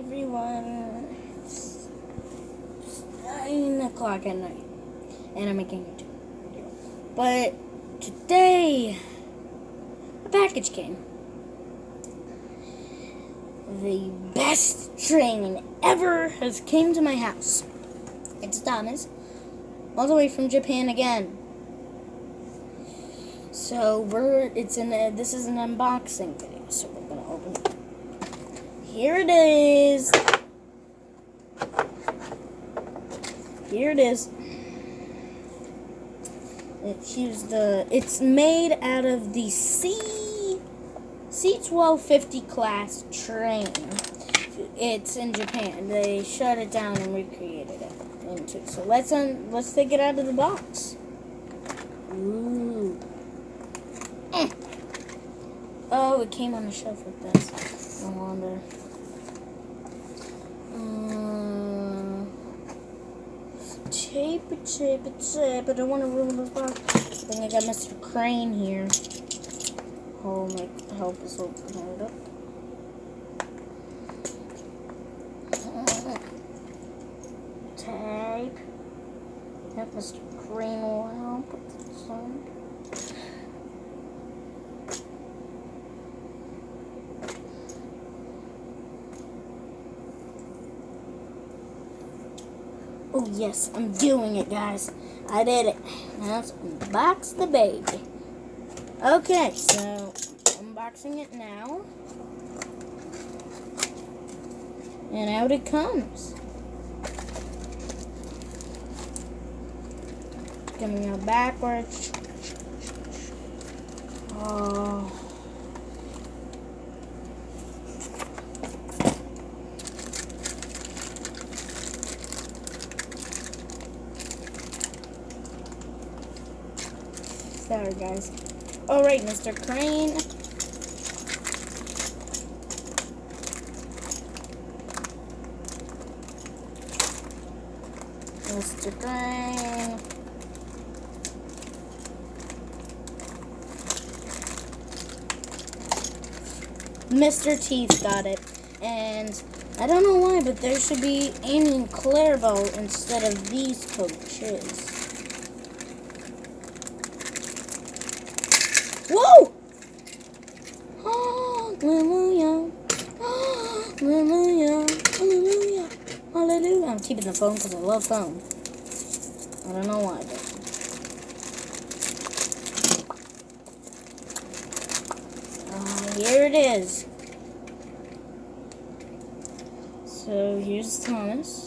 everyone. It's 9 o'clock at night, and I'm making a YouTube video. But today, a package came. The best train ever has came to my house. It's Thomas, all the way from Japan again. So this is an unboxing video, so we're gonna open it. Here it is. Here it is. It's made out of the C1250 class train. It's in Japan. They shut it down and recreated it into. So let's take it out of the box. Ooh. Oh, it came on the shelf with this. No wonder. Tape it. I don't want to ruin this box. I think I got Mr. Crane here. Oh, my help us open it up. Tape. That Mr. Crane will help with this one. Oh yes, I'm doing it, guys. I did it. Now let's unbox the baby. Okay, so unboxing it now. And out it comes. Coming out backwards. Oh. Sorry, guys. All right, Mr. Crane. Mr. Crane. Mr. Teeth got it. And I don't know why, but there should be Annie and Clarabelle instead of these coaches. Whoa! Hallelujah. Hallelujah. Hallelujah. Hallelujah. I'm keeping the phone because I love phone. I don't know why, but. Here it is. So here's Thomas.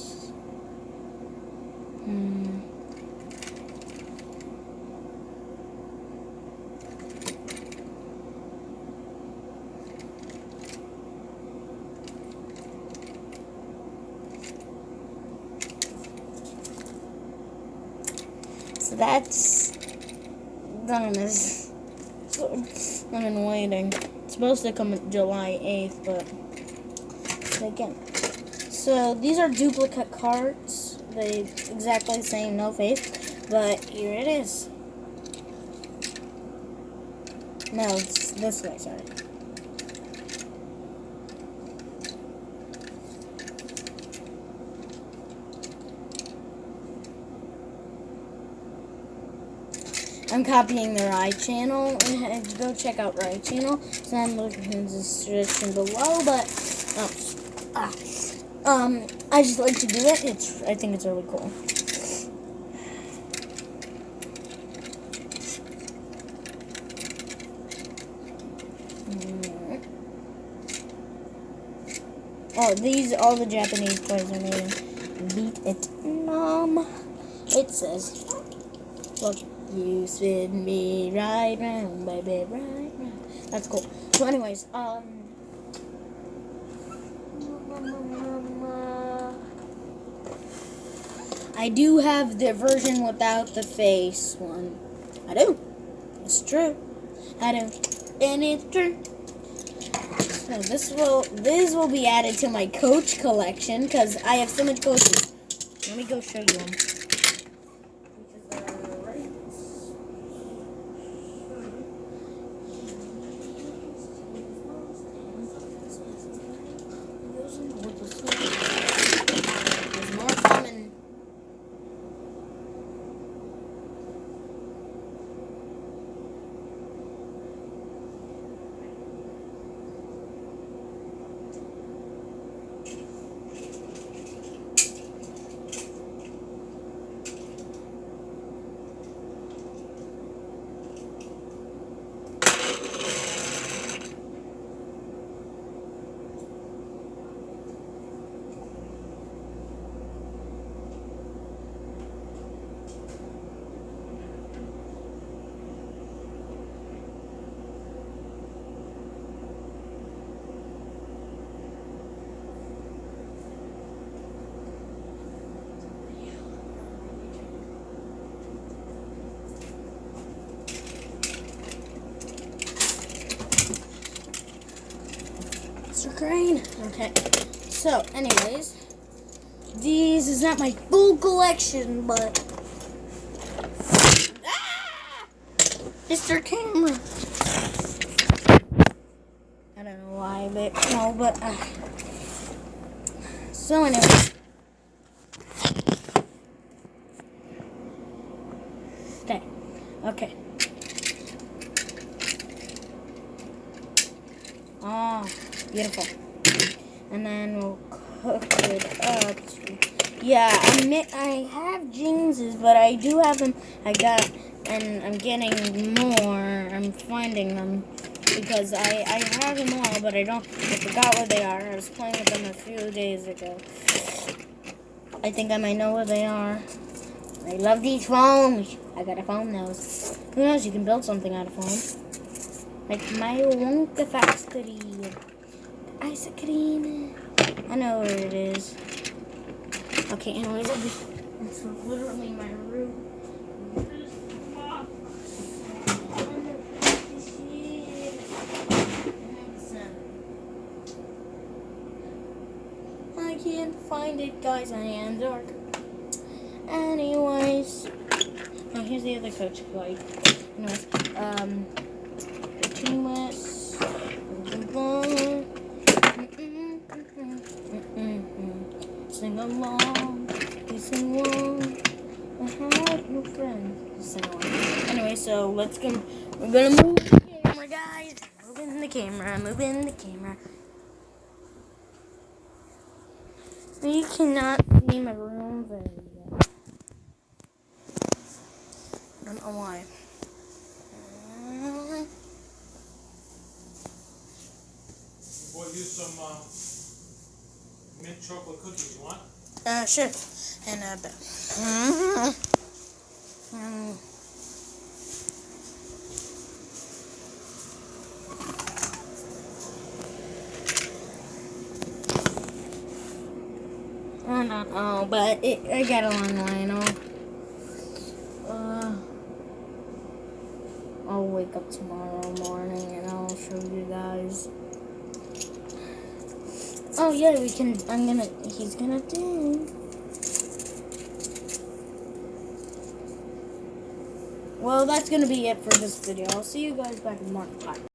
So that's Thomas. So I've been waiting. It's supposed to come July 8th, but again. So these are duplicate cards. They exactly the same, no face. But here it is. No, it's this way, sorry. I'm copying their iChannel. Go check out their iChannel. So I'm looking in the description below. But I just like to do it. I think it's really cool. Oh, all the Japanese toys are made in Vietnam. It says, look. You spin me right round, baby, right round. That's cool. So anyways, I do have the version without the face one. I do. It's true. I do. And it's true. So this will be added to my coach collection because I have so much coaches. Let me go show you them. Okay. So, anyways, these is not my full collection, but Mr. Camera. I don't know why, but no, but so anyways. Okay. Oh, beautiful. And then we'll cook it up. Yeah, I have jeanses, but I do have them. And I'm getting more. I'm finding them because I have them all, but I forgot where they are. I was playing with them a few days ago. I think I might know where they are. I love these phones. I got a phone now. Who knows? You can build something out of foam. Like my Wonka factory. Ice cream. I know where it is. Okay, anyways, it's literally my room. I can't find it, guys. I am dark. Anyways, oh, here's the other coach fight. Anyways, continuous. Sing along, we sing along. I have no friends. Sing along. Anyway, so let's go. We're gonna move the camera, guys. Moving the camera. Moving the camera. You cannot see my room very well. I don't know why. We'll use some mint chocolate cookies. You want? Sure. And I don't know, but I got a long line. I'll wake up tomorrow morning and I'll show you guys. Oh yeah, he's gonna do. Well, that's gonna be it for this video. I'll see you guys back in the morning. Bye.